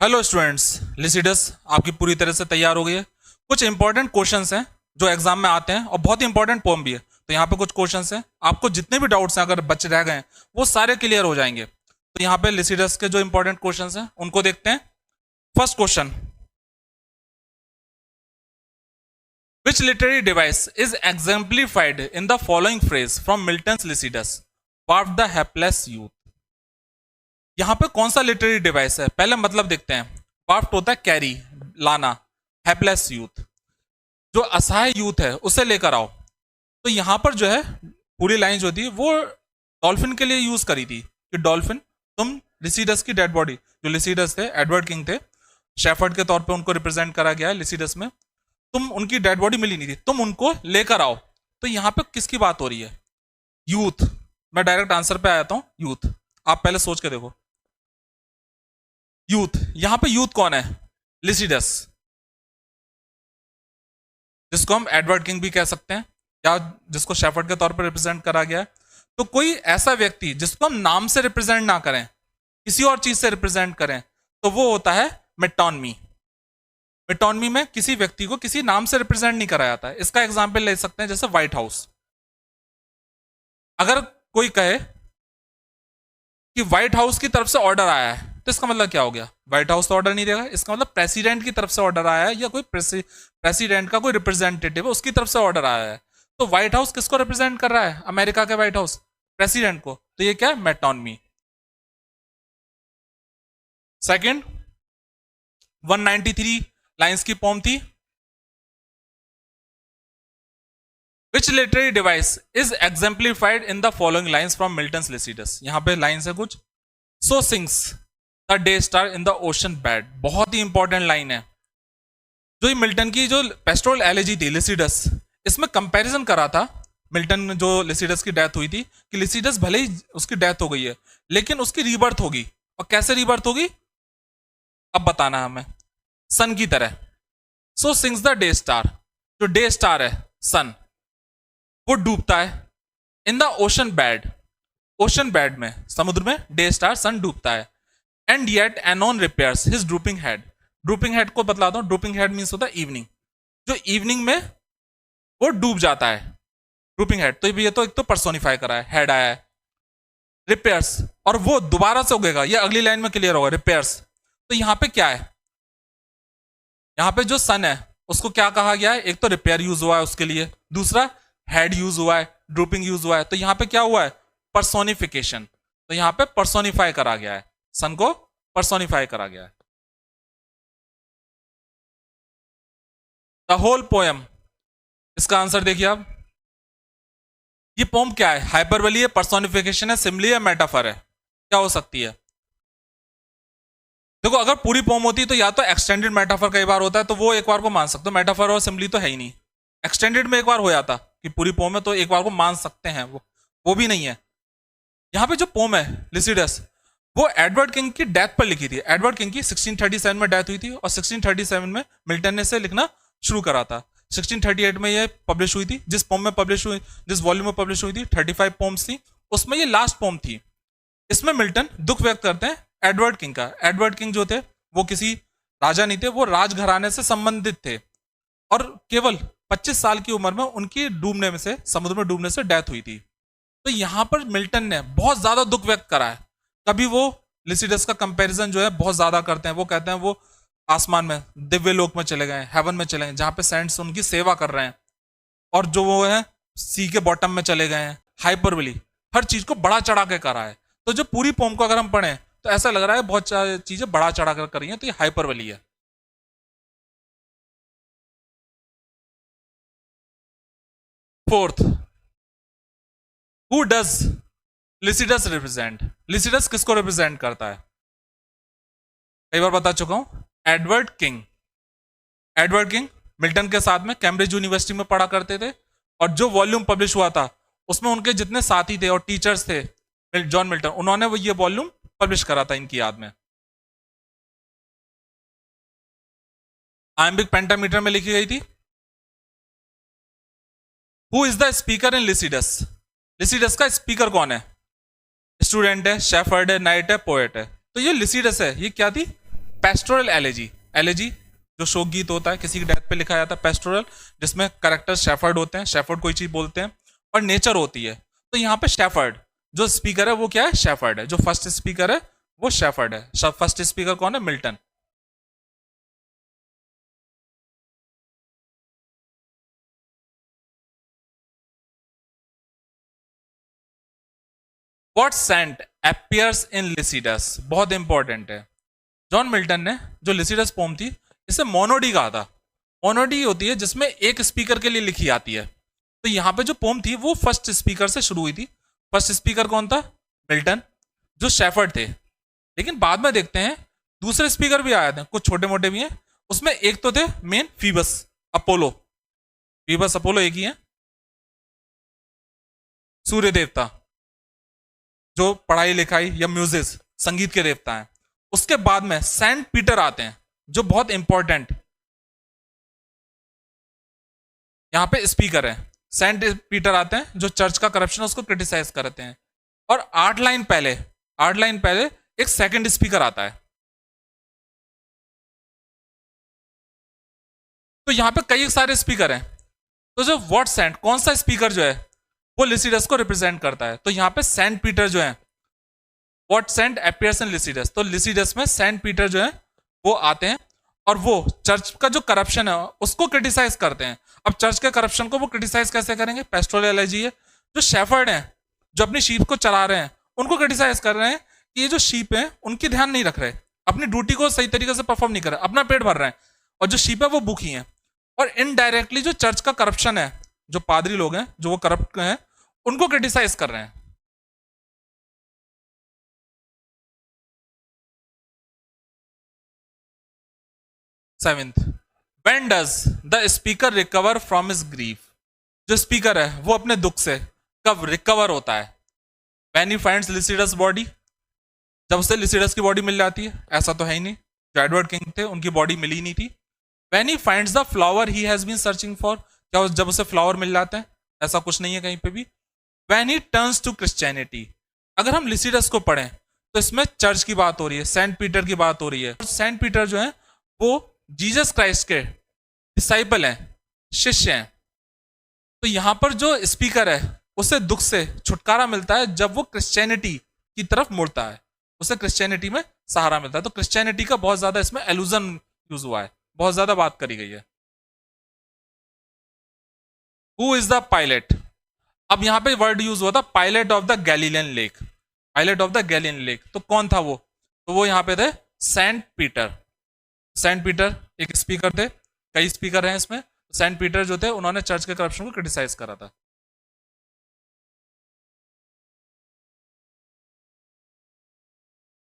Hello students, Lycidas आपकी पूरी तरह से तैयार हो गई है। कुछ इंपॉर्टेंट क्वेश्चंस हैं जो एग्जाम में आते हैं और बहुत ही इंपॉर्टेंट पोम भी है। तो यहाँ पे कुछ क्वेश्चंस हैं, आपको जितने भी डाउट्स हैं अगर बच रह गए हैं वो सारे क्लियर हो जाएंगे। तो यहाँ पे लिसिडस के जो इंपॉर्टेंट क्वेश्चंस हैं उनको देखते हैं। First question, which literary device is exemplified in the following phrase from Milton's Lycidas, Wharf the hapless youth. यहाँ पे कौन सा लिटरेरी डिवाइस है, पहले मतलब देखते हैं। वार्फ्ड होता है कैरी, लाना। हेल्पलेस यूथ, जो असहाय यूथ है उसे लेकर आओ। तो यहाँ पर जो है पूरी लाइन जो थी वो डॉल्फिन के लिए यूज करी थी कि डॉल्फिन, तुम लिसिडस की डेड बॉडी, जो लिसिडस थे एडवर्ड किंग थे, शेफर्ड के तौर पे उनको रिप्रेजेंट करा गया है लिसिडस में। तुम उनकी डेड बॉडी मिली नहीं थी, तुम उनको लेकर आओ। तो यहाँ पे किसकी बात हो रही है? यूथ। मैं डायरेक्ट आंसर पे आया हूँ, यूथ। आप पहले सोच के देखो, यूथ। यहां पे यूथ कौन है? लिसिडस, जिसको हम एडवर्ड किंग भी कह सकते हैं या जिसको शेफर्ड के तौर पर रिप्रेजेंट करा गया है। तो कोई ऐसा व्यक्ति जिसको हम नाम से रिप्रेजेंट ना करें, किसी और चीज से रिप्रेजेंट करें, तो वो होता है मेटोनमी। मेटोनमी में किसी व्यक्ति को किसी नाम से रिप्रेजेंट नहीं करा जाता है। इसका एग्जाम्पल ले सकते हैं जैसे व्हाइट हाउस। अगर कोई कहे कि व्हाइट हाउस की तरफ से ऑर्डर आया है, तो इसका मतलब क्या हो गया? व्हाइट हाउस तो ऑर्डर नहीं देगा, इसका मतलब प्रेसिडेंट की तरफ से ऑर्डर आया है या कोई प्रेसिडेंट का कोई रिप्रेजेंटेटिव है उसकी तरफ से ऑर्डर आया है। तो व्हाइट हाउस किसको रिप्रेजेंट कर रहा है? अमेरिका के व्हाइट हाउस, प्रेसिडेंट को। तो ये क्या है? मेटोनमी। सेकंड, 193 लाइंस की पोम थी। Which literary device is exemplified in the following lines from Milton's Lycidas. यहां पे लाइंस है कुछ। So sings the day star in the ocean bed. बहुत ही इंपॉर्टेंट लाइन है। जो ये मिल्टन की जो पेस्टोरल एलेजी थी लिसिडस, इसमें कंपैरिजन करा था मिल्टन में, जो लिसिडस की डेथ हुई थी, कि लिसिडस भले ही उसकी डेथ हो गई है लेकिन उसकी रीबर्थ होगी। और कैसे रीबर्थ होगी अब बताना है हमें, सन की तरह। So sings the day star, जो डे स्टार है सन, वो डूबता है in the ocean bed. Ocean bed में, समुद्र में डे स्टार सन डूबता है। And yet anon repairs his drooping head. Drooping head को बतलाता हूं, ड्रूपिंग हेड मीन्स होता है इवनिंग। जो इवनिंग में वो डूब जाता है, ड्रूपिंग हेड। तो ये तो एक तो पर्सोनिफाई करा है, हेड आया है। रिपेयर्स, और वो दोबारा से उगेगा, ये अगली लाइन में क्लियर होगा। रिपेयर्स, तो यहां पे क्या है? यहां पे जो सन है उसको क्या कहा गया है? एक तो रिपेयर यूज हुआ है उसके लिए, दूसरा हेड यूज हुआ है, ड्रूपिंग यूज हुआ है। तो यहां पे क्या हुआ है? पर्सोनिफिकेशन। तो यहां पे पर्सोनिफाई करा गया है, सन को पर्सोनिफाई करा गया है। द होल पोएम, इसका आंसर देखिए आप। ये पोम क्या है? हाइपरबली है, पर्सोनिफिकेशन है, सिमली है, मेटाफर है? क्या हो सकती है? देखो, अगर पूरी पोम होती तो या तो एक्सटेंडेड मेटाफर कई बार होता है, तो वो एक बार को मान सकते हो। मेटाफर और सिमली तो है ही नहीं। एक्सटेंडेड में एक बार हो जाता कि पूरी पोम है तो एक बार को मान सकते हैं, वो भी नहीं है। यहां पे जो पोम है लिसिडस, वो एडवर्ड किंग की डेथ पर लिखी थी। एडवर्ड किंग की 1637 में डेथ हुई थी और 1637 में मिल्टन ने इसे लिखना शुरू करा था। 1638 में ये पब्लिश हुई थी। जिस पोम में पब्लिश हुई, जिस वॉल्यूम में पब्लिश हुई थी, 35 पोम्स थी, उसमें ये लास्ट पोम थी। इसमें मिल्टन दुख व्यक्त करते हैं एडवर्ड किंग का। एडवर्ड किंग जो थे वो किसी राजा नहीं थे, वो राजघराने से संबंधित थे और केवल 25 साल की उम्र में उनकी डूबने में से, समुद्र में डूबने से डेथ हुई थी। तो यहां पर मिल्टन ने बहुत ज्यादा दुख व्यक्त करा है। कभी वो लिसिडस का कंपैरिजन जो है बहुत ज्यादा करते हैं। वो कहते हैं वो आसमान में, दिव्य लोक में चले गए, हेवन में चले गए, जहां पे सेंट्स उनकी सेवा कर रहे हैं। और जो वो है सी के बॉटम में चले गए हैं। हाइपरबली, हर चीज को बड़ा चढ़ा के करा है। तो जो पूरी पोम को अगर हम पढ़ें तो ऐसा लग रहा है बहुत चीजें बड़ा चढ़ा कर रही हैं, तो ये हाइपरबली है। Fourth, who does Lycidas represent? Lycidas किसको रिप्रेजेंट करता है? कई बार बता चुका हूं, Edward king. Edward king Milton के साथ में कैम्ब्रिज यूनिवर्सिटी में पढ़ा करते थे और जो वॉल्यूम पब्लिश हुआ था उसमें उनके जितने साथी थे और टीचर्स थे, जॉन मिल्टन, उन्होंने वो ये वॉल्यूम पब्लिश करा था इनकी याद में। आयम्बिक पेंटामीटर में लिखी गई थी। Who is the speaker in Lycidas? Lycidas का स्पीकर कौन है? स्टूडेंट है, शेफर्ड है, नाइट है, पोएट है? तो ये लिसिडस है, ये क्या थी? पेस्टोरल एलेजी, एलेजी जो शोक गीत होता है, किसी की डेथ पे लिखा जाता है, पेस्टोरल जिसमें करेक्टर शेफर्ड होते हैं, शेफर्ड कोई चीज बोलते हैं, और नेचर होती है। तो यहाँ पे शेफर्ड जो स्पीकर है वो क्या है, शेफर्ड है। जो फर्स्ट स्पीकर है वो शेफर्ड है। फर्स्ट स्पीकर कौन है, Milton. What saint appears in Lycidas, बहुत इंपॉर्टेंट है। जॉन मिल्टन ने जो लिसिडस पोम थी इसे मोनोडी कहा था। मोनोडी होती है जिसमें एक स्पीकर के लिए लिखी आती है। तो यहाँ पे जो पोम थी वो फर्स्ट स्पीकर से शुरू हुई थी। फर्स्ट स्पीकर कौन था, मिल्टन, जो शेफर्ड थे। लेकिन बाद में देखते हैं दूसरे स्पीकर भी आए थे, कुछ छोटे मोटे भी हैं। उसमें एक तो थे main Phoebus Apollo, Phoebus Apollo एक ही है, सूर्य देवता, जो पढ़ाई लिखाई या म्यूजिक संगीत के देवता हैं। उसके बाद में सेंट पीटर आते हैं जो बहुत इंपॉर्टेंट यहां पे स्पीकर है। सेंट पीटर आते हैं जो चर्च का करप्शन है उसको क्रिटिसाइज करते हैं। और 8 लाइन पहले एक सेकंड स्पीकर आता है। तो यहां पे कई सारे स्पीकर हैं। तो जो व्हाट सेंट, कौन सा स्पीकर जो है वो लिसिडस को रिप्रेजेंट करता है, तो यहां पे सेंट पीटर जो है, what saint appears in Lycidas, तो लिसिडस में सेंट पीटर जो है वो आते हैं और वो चर्च का जो करप्शन है उसको क्रिटिसाइज करते हैं। अब चर्च के करप्शन को वो क्रिटिसाइज कैसे करेंगे, पेस्टोरल एलेजी है। जो शेफर्ड हैं जो अपनी शीप को चला रहे हैं उनको क्रिटिसाइज कर रहे हैं कि ये जो शीप है उनकी ध्यान नहीं रख रहे, अपनी ड्यूटी को सही तरीके से परफॉर्म नहीं कर रहे, अपना पेट भर रहे हैं, और जो शीप है वो भूखी है। और इनडायरेक्टली जो चर्च का करप्शन है, जो पादरी लोग हैं जो वो करप्ट हैं, उनको क्रिटिसाइज कर रहे हैं। Seventh, when does the speaker recover from his grief, जो स्पीकर है वो अपने दुख से कब रिकवर होता है, when he finds Lycidas body, जब उसे लिसिडस की बॉडी मिल जाती है। ऐसा तो है ही नहीं, जो एडवर्ड किंग थे उनकी बॉडी मिली नहीं थी। When he finds the flower he has been searching for, क्या जब उसे फ्लावर मिल जाते हैं, ऐसा कुछ नहीं है कहीं पे भी। When he turns to Christianity, अगर हम लिसिडस को पढ़ें तो इसमें चर्च की बात हो रही है, सेंट पीटर की बात हो रही है। सेंट पीटर जो है वो जीसस क्राइस्ट के डिसाइपल हैं, शिष्य हैं। तो यहां पर जो स्पीकर है उसे दुख से छुटकारा मिलता है जब वो क्रिश्चियनिटी की तरफ मुड़ता है, उसे क्रिश्चियनिटी में सहारा मिलता है। तो क्रिश्चियनिटी का बहुत ज्यादा इसमें एलुजन यूज हुआ है, बहुत ज्यादा बात करी गई है। हु इज द पायलट, अब यहां पे वर्ड यूज हुआ था pilot of the Galilean lake, pilot of the Galilean lake. तो कौन था वो, तो वो यहां पे थे सेंट पीटर। सेंट पीटर एक स्पीकर थे, कई स्पीकर हैं इसमें। सेंट पीटर जो थे उन्होंने चर्च के करप्शन को क्रिटिसाइज करा था।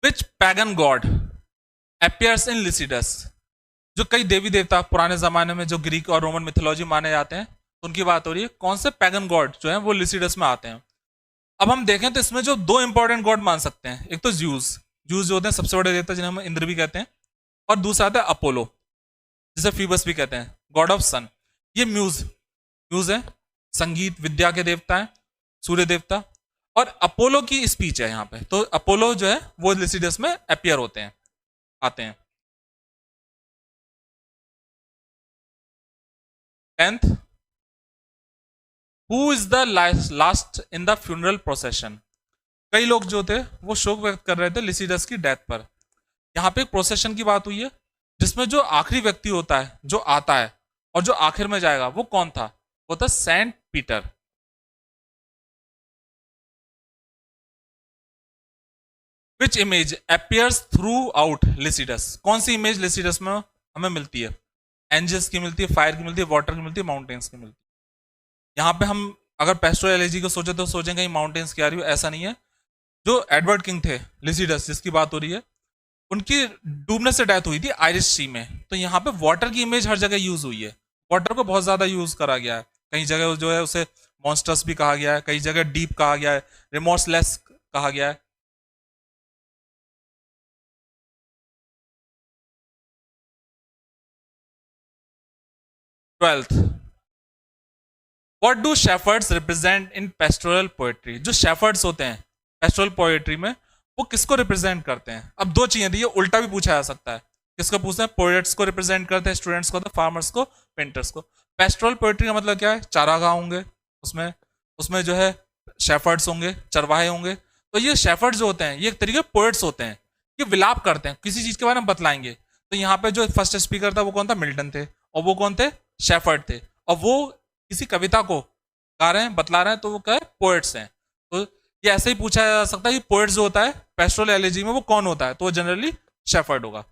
Which pagan god appears in Lycidas, जो कई देवी देवता पुराने जमाने में जो ग्रीक और रोमन मिथोलॉजी माने जाते हैं उनकी बात हो रही है। कौन से पैगन गॉड जो है वो लिसिडस में आते हैं। अब हम देखें तो इसमें जो दो इंपॉर्टेंट गॉड मान सकते हैं, एक तो ज्यूस, ज्यूस जो होते हैं सबसे बड़े देवता जिन्हें हम इंद्र भी कहते हैं, और दूसरा आता है अपोलो जिसे फीबस भी कहते हैं, गॉड ऑफ सन। ये म्यूज, म्यूज है संगीत विद्या के देवता है, सूर्य देवता। और अपोलो की स्पीच है यहाँ पे, तो अपोलो जो है वो लिसिडस में अपीयर होते हैं, आते हैं। 10th, who is the last in the funeral procession, कई लोग जो थे वो शोक व्यक्त कर रहे थे लिसिडस की डेथ पर। यहाँ पे एक प्रोसेशन की बात हुई है जिसमें जो आखिरी व्यक्ति होता है जो आता है और जो आखिर में जाएगा वो कौन था, वो था Saint Peter. Which image appears throughout Lycidas, कौन सी इमेज लिसिडस में हमें मिलती है, एंजल्स की मिलती है, फायर की मिलती है, वाटर की मिलती है, माउंटेन्स की मिलती है। यहाँ पे हम अगर पेस्टोरल एलेजी को सोचे तो सोचें कहीं माउंटेन्स की आ रही हो, ऐसा नहीं है। जो एडवर्ड किंग थे लिसिडस जिसकी बात हो रही है, उनकी डूबने से डेथ हुई थी आयरिश सी में। तो यहाँ पे वाटर की इमेज हर जगह यूज हुई है, वाटर को बहुत ज्यादा यूज करा गया है। कई जगह जो है उसे मॉन्स्टर्स भी कहा गया है, कई जगह डीप कहा गया है, रिमोर्सलेस कहा गया है। 12th, what do shepherd's represent in pastoral poetry, जो शेफर्ड्स होते हैं पेस्टोरल पोएट्री में वो किसको रिप्रेजेंट करते हैं। अब दो चीजें थी, ये उल्टा भी पूछा जा सकता है। किसको पूछते हैं? पोएट्स को रिप्रेजेंट करते हैं, स्टूडेंट्स को, फार्मर्स को, पेंटर्स को। पेस्टोरल पोएट्री का मतलब क्या है? चारागाह होंगे, उसमें उसमें जो है शेफर्ड्स होंगे, चरवाहे होंगे। तो ये शेफर्ड्स जो होते हैं ये एक तरीके पोएट्स होते हैं, ये विलाप करते हैं, किसी चीज के बारे में बतलाएंगे। तो यहाँ पे जो फर्स्ट स्पीकर था वो कौन था? मिल्टन थे। और वो कौन थे? शेफर्ड थे। और वो किसी कविता को गा रहे हैं, बतला रहे हैं, तो वो क्या है? पोएट्स हैं। तो ये ऐसे ही पूछा जा सकता है कि पोएट्स जो होता है पेस्टोरल एलिजी में वो कौन होता है? तो वो जनरली शेफर्ड होगा।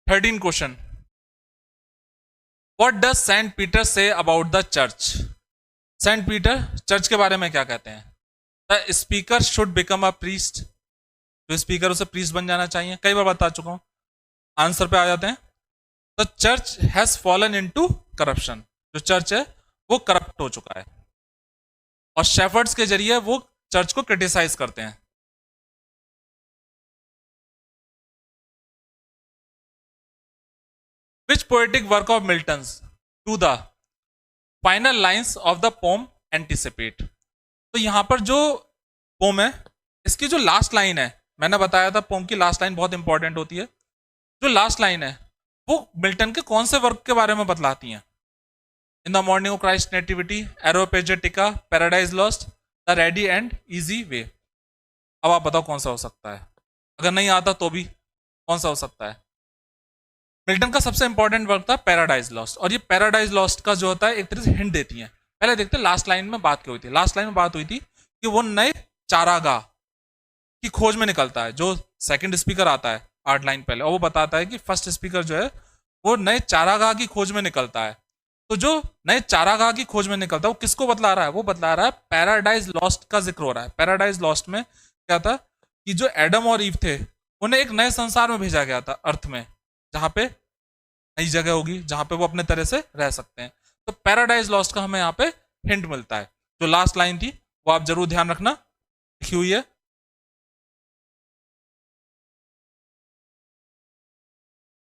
13 question. What does Saint Peter say about the church? Saint Peter church के बारे में क्या कहते हैं? The speaker should become a priest. जो स्पीकर उसे प्रीस्ट बन जाना चाहिए, कई बार बता चुका हूं। आंसर पे आ जाते हैं। The church has fallen into corruption. जो चर्च है वो करप्ट हो चुका है। और शेफर्ड्स के जरिए वो चर्च को क्रिटिसाइज करते हैं। Which poetic work of Milton's to the final lines of the poem anticipate? तो यहां पर जो पोम है इसकी जो लास्ट लाइन है, मैंने बताया था पोम की लास्ट लाइन बहुत इंपॉर्टेंट होती है। जो लास्ट लाइन है वो मिल्टन के कौन से वर्क के बारे में बतलाती हैं? In the Morning of Christ Nativity, Areopagitica, Paradise Lost, the Ready and Easy Way. अब आप बताओ कौन सा हो सकता है? अगर नहीं आता तो भी कौन सा हो सकता है? मिल्टन का सबसे इंपॉर्टेंट वर्क था पैराडाइज लॉस्ट। और ये पैराडाइज लॉस्ट का जो होता है एक तरह से हिंट देती है। पहले देखते हैं लास्ट लाइन में बात क्या हुई थी। लास्ट लाइन में बात हुई थी कि वो नए चारागाह की खोज में निकलता है। जो सेकंड स्पीकर आता है 8 लाइन पहले, और वो बताता है कि फर्स्ट स्पीकर जो है वो नए चारागाह की खोज में निकलता है। तो जो नए चारागाह की खोज में निकलता है वो किसको बतला रहा है? वो बतला रहा है पैराडाइज लॉस्ट का जिक्र हो रहा है। पैराडाइज लॉस्ट में क्या था कि जो एडम और ईव थे उन्हें एक नए संसार में भेजा गया था, अर्थ में, जहां पे नई जगह होगी, जहां पे वो अपने तरह से रह सकते हैं। तो पैराडाइज लॉस्ट का हमें यहाँ पे हिंट मिलता है। जो लास्ट लाइन थी वो आप जरूर ध्यान रखना, लिखी हुई है।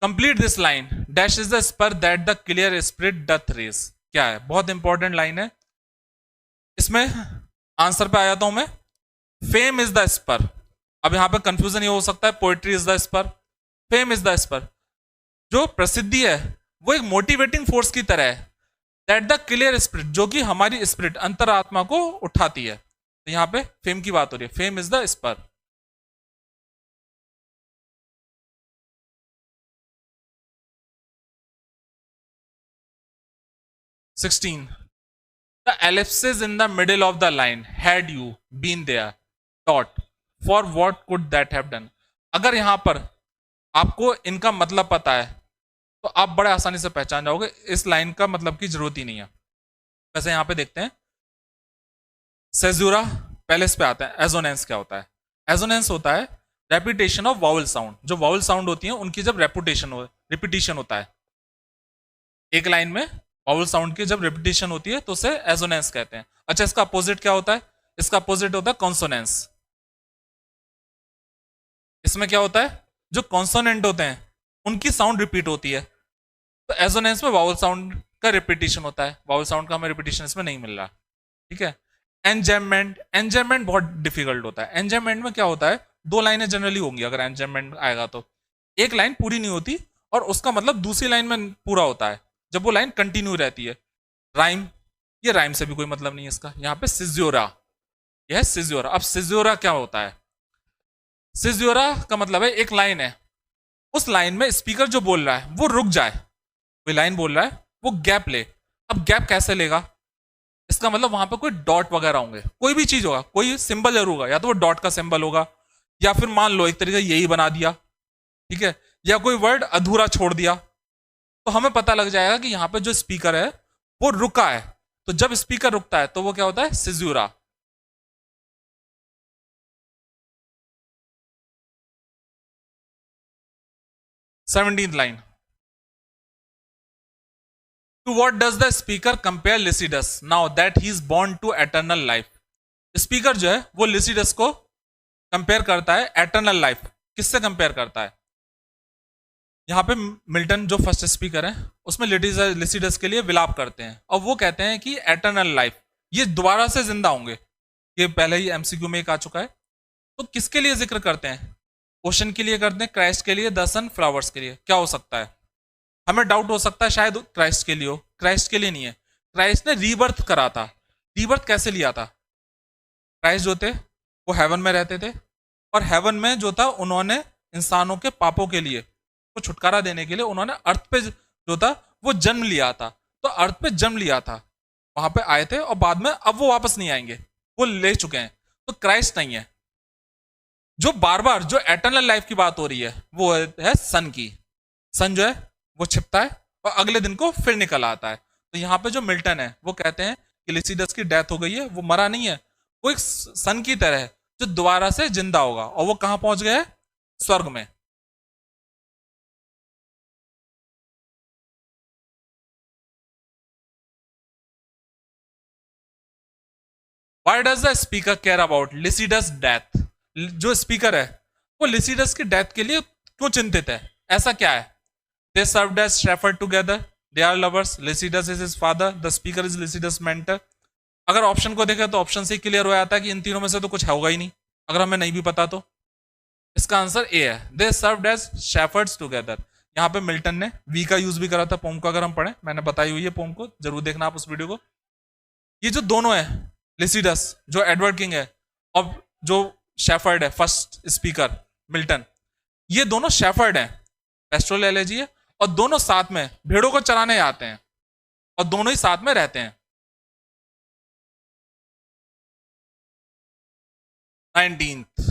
Complete this line, dash is the spur that the clear spirit doth raise. क्या है? बहुत इंपॉर्टेंट लाइन है। इसमें आंसर पे आ जाता हूं मैं। Fame is the spur. अब यहां पे कंफ्यूजन ये हो सकता है, poetry is the spur, fame is the spur. जो प्रसिद्धि है वो एक मोटिवेटिंग फोर्स की तरह है, दैट द क्लियर स्पिरिट, जो कि हमारी स्पिरिट, अंतरात्मा को उठाती है। तो यहां पे फेम की बात हो रही है, fame is the spur. Sixteen, the ellipsis in the middle of the line, had you been there, dot, for what could that have done? अगर यहां पर आपको इनका मतलब पता है तो आप बड़े आसानी से पहचान जाओगे, इस लाइन का मतलब की जरूरत ही नहीं है। वैसे यहां पे देखते हैं, सेजूरा पहले इस पे आता है। एजोनेंस क्या होता है? एजोनेंस होता है रेपिटेशन ऑफ वाउल साउंड। जो वाउल साउंड होती है उनकी जब रिपीटिशन होता है एक लाइन में, वाउल साउंड की जब रिपीटिशन होती है तो उसे एजोनेंस कहते हैं। अच्छा, इसका अपोजिट क्या होता है? इसका अपोजिट होता है कॉन्सोनेंस। इसमें क्या होता है? जो कॉन्सोनेंट होते हैं उनकी साउंड रिपीट होती है। तो एजोनेंस में वाउल साउंड का रिपीटिशन होता है। वाउल साउंड का हमें रिपीटिशन इसमें नहीं मिल रहा। ठीक है। एंजेममेंट, एंजेममेंट बहुत डिफिकल्ट होता है। एंजेममेंट में क्या होता है? 2 लाइनें जनरली होंगी अगर एंजेममेंट आएगा तो। एक लाइन पूरी नहीं होती और उसका मतलब दूसरी लाइन में पूरा होता है जब वो लाइन कंटिन्यू रहती है। राइम, ये राइम से भी कोई मतलब नहीं है इसका। यहाँ पे सिज्योरा, यह है सिज्योरा। अब सिज्योरा क्या होता है? सिज्योरा का मतलब है एक लाइन है, उस लाइन में स्पीकर जो बोल रहा है वो रुक जाए। कोई लाइन बोल रहा है वो गैप ले। अब गैप कैसे लेगा? इसका मतलब वहां पे कोई डॉट वगैरह होंगे, कोई भी चीज होगा, कोई सिंबल जरूर होगा। या तो वो डॉट का सिंबल होगा, या फिर मान लो एक तरीके यही बना दिया, ठीक है, या कोई वर्ड अधूरा छोड़ दिया। तो हमें पता लग जाएगा कि यहां पे जो स्पीकर है वो रुका है। तो जब स्पीकर रुकता है तो वो क्या होता है? Caesura. Seventeenth line, to what does the speaker compare Lycidas now that he is born to eternal life? Speaker जो है वो लिसिडस को कंपेयर करता है एटर्नल लाइफ। किससे कंपेयर करता है? यहां पे मिल्टन जो फर्स्ट स्पीकर है उसमें लिसिडस के लिए विलाप करते हैं और वो कहते हैं कि एटर्नल लाइफ, ये दोबारा से जिंदा होंगे। ये पहले ही एमसीक्यू में एक आ चुका है। तो किसके लिए जिक्र करते हैं? ओशन के लिए करते हैं, क्राइस्ट के लिए, द सन, फ्लावर्स के लिए। क्या हो सकता है? हमें डाउट हो सकता है शायद क्राइस्ट के लिए हो, क्राइस्ट के लिए नहीं है। क्राइस्ट ने रीबर्थ करा था। रीबर्थ कैसे लिया था? क्राइस्ट जो थे वो हेवन में रहते थे, और हेवन में जो था उन्होंने इंसानों के पापों के लिए, को छुटकारा देने के लिए उन्होंने अर्थ पे जो था वो जन्म लिया था। तो अर्थ पे जन्म लिया था, वहां पे आए थे, और बाद में अब वो वापस नहीं आएंगे, वो ले चुके हैं। तो क्राइस्ट नहीं है। जो बार बार जो एटर्नल लाइफ की बात हो रही है वो है सन की। सन जो है वो छिपता है और अगले दिन को फिर निकल आता है। तो यहाँ पे जो मिल्टन है वो कहते हैं कि लिसिडस की डेथ हो गई है, वो मरा नहीं है, वो एक सन की तरह है जो दोबारा से जिंदा होगा। और वो कहां पहुंच गया है? स्वर्ग में। Why does the speaker care about Lycidas death? जो स्पीकर है वो लिसिडस की डेथ के लिए क्यों चिंतित है? ऐसा क्या है? They served as shepherd together. They are lovers. Lycidas is his father. The speaker is Lycidas' mentor. अगर ऑप्शन को देखें तो ऑप्शन से क्लियर हो जाता है कि इन तीनों में से तो कुछ होगा ही नहीं, अगर हमें नहीं भी पता तो। इसका आंसर ए है, दे सर्व्ड एज शेफर्ड्स टुगेदर। यहाँ पे मिल्टन ने वी का यूज भी करा था पोम को, अगर हम पढ़े, मैंने बताई हुई है पोम को, जरूर देखना आप उस वीडियो को। ये जो दोनों है, लिसिडस जो एडवर्ड किंग है, और जो शेफर्ड है फर्स्ट स्पीकर मिल्टन, ये दोनों शेफर्ड हैं, पेस्ट्रोल एलर्जी है, और दोनों साथ में भेड़ों को चराने आते हैं, और दोनों ही साथ में रहते हैं। 19th,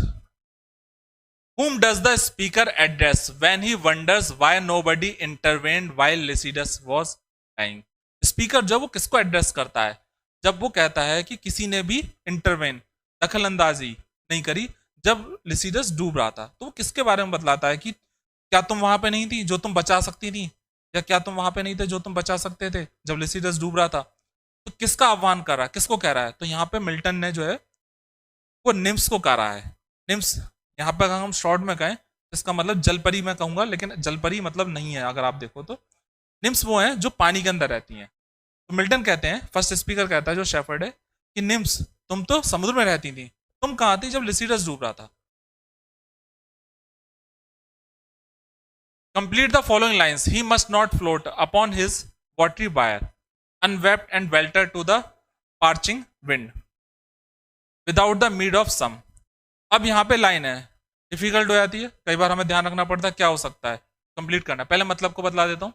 whom does the speaker address when he wonders why nobody intervened while Lycidas was dying? Speaker जब वो किसको एड्रेस करता है? जब वो कहता है कि किसी ने भी इंटरवेन, दखल अंदाजी नहीं करी जब लिसिडस डूब रहा था। तो वो किसके बारे में बतलाता है कि क्या तुम वहां पे नहीं थी जो तुम बचा सकती थी, या क्या तुम वहां पे नहीं थे जो तुम बचा सकते थे जब लिसिडस डूब रहा था? तो किसका आह्वान कर रहा है, किसको कह रहा है? तो यहाँ पे मिल्टन ने जो है वो निम्स को कह रहा है। निम्स यहाँ पे अगर हम शॉर्ट में कहें इसका मतलब जलपरी मैं कहूंगा, लेकिन जलपरी मतलब नहीं है अगर आप देखो तो। निम्स वो हैं जो पानी के अंदर रहती हैं। तो मिल्टन कहते हैं, फर्स्ट स्पीकर कहता है जो शेफर्ड है, कि निम्स तुम तो समुद्र में रहती थी, तुम कहाँ थी जब लिसिडस डूब रहा था? Complete the following lines. He must not float upon his watery bier, unwept and welter to the parching wind, without the mead of some. अब यहाँ पे लाइन है, डिफिकल्ट हो जाती है, कई बार हमें ध्यान रखना पड़ता है क्या हो सकता है, कंप्लीट करना। पहले मतलब को बतला देता हूँ।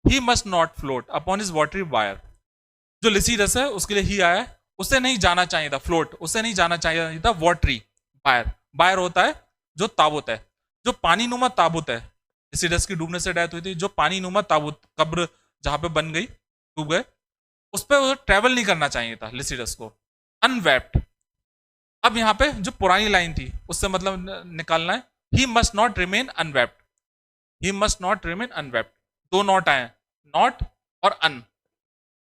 ही must not float upon his watery wire. जो लिसिडस है उसके लिए ही आया है, उसे नहीं जाना चाहिए था फ्लोट, उसे नहीं जाना चाहिए था वाटरी वायर। वायर होता है जो ताबूत है, जो पानी नुमा ताबूत है। लिसिडस की डूबने से डेथ हुई थी, जो पानी नुमा ताबूत, कब्र जहां पे बन गई, डूब गए, उस पर ट्रेवल नहीं करना चाहिए था लिसिडस को। अनवेप्ड। अब यहाँ पे जो पुरानी लाइन थी उससे मतलब निकालना है, he must not remain unwept. He must not remain unwept, दो नॉट आए, नॉट और अन,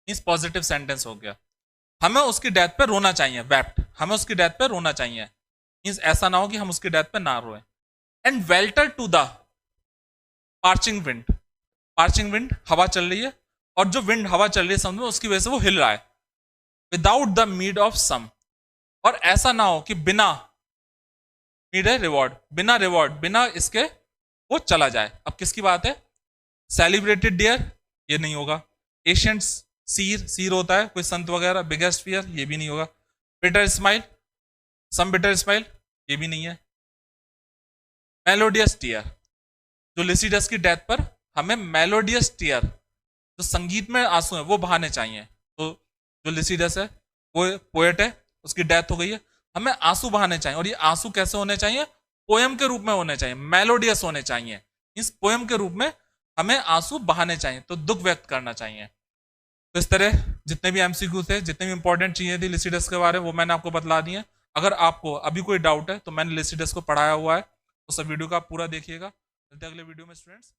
मींस पॉजिटिव सेंटेंस हो गया। हमें उसकी डेथ पे रोना चाहिए, वेप्ट, हमें उसकी डेथ पे रोना चाहिए, मींस ऐसा ना हो कि हम उसकी डेथ पे ना रोए। And welter to the parching wind. Parching wind, हवा चल रही है, और जो विंड हवा चल रही है समुद्र में उसकी वजह से वो हिल रहा है। Without the Mead of some, और ऐसा ना हो कि बिना मीड है रिवॉर्ड, बिना रिवॉर्ड, बिना इसके वो चला जाए। अब किसकी बात है? सेलिब्रेटेड डियर, ये नहीं होगा। एशियंट सीर, सीर होता है कोई संत वगैरह। बिगेस्ट फियर, ये भी नहीं होगा। बिटर स्माइल, सम बिटर स्माइल, ये भी नहीं है। मेलोडियस टीयर, जो लिसिडस की डेथ पर हमें मेलोडियस टीयर, जो संगीत में आंसू है वो बहाने चाहिए। तो जो लिसिडस है वो पोएट है, उसकी डेथ हो गई है, हमें आंसू बहाने चाहिए, और ये आंसू कैसे होने चाहिए? पोएम के रूप में होने चाहिए, मेलोडियस होने चाहिए। इस पोएम के रूप में हमें आंसू बहाने चाहिए, तो दुख व्यक्त करना चाहिए। तो इस तरह जितने भी एमसीक्यू थे, जितने भी इंपॉर्टेंट चीजें थी लिसिडस के बारे में, वो मैंने आपको बतला दी है। अगर आपको अभी कोई डाउट है तो मैंने लिसिडस को पढ़ाया हुआ है, तो सब वीडियो का पूरा देखिएगा। मिलते हैं अगले वीडियो में स्टूडेंट्स।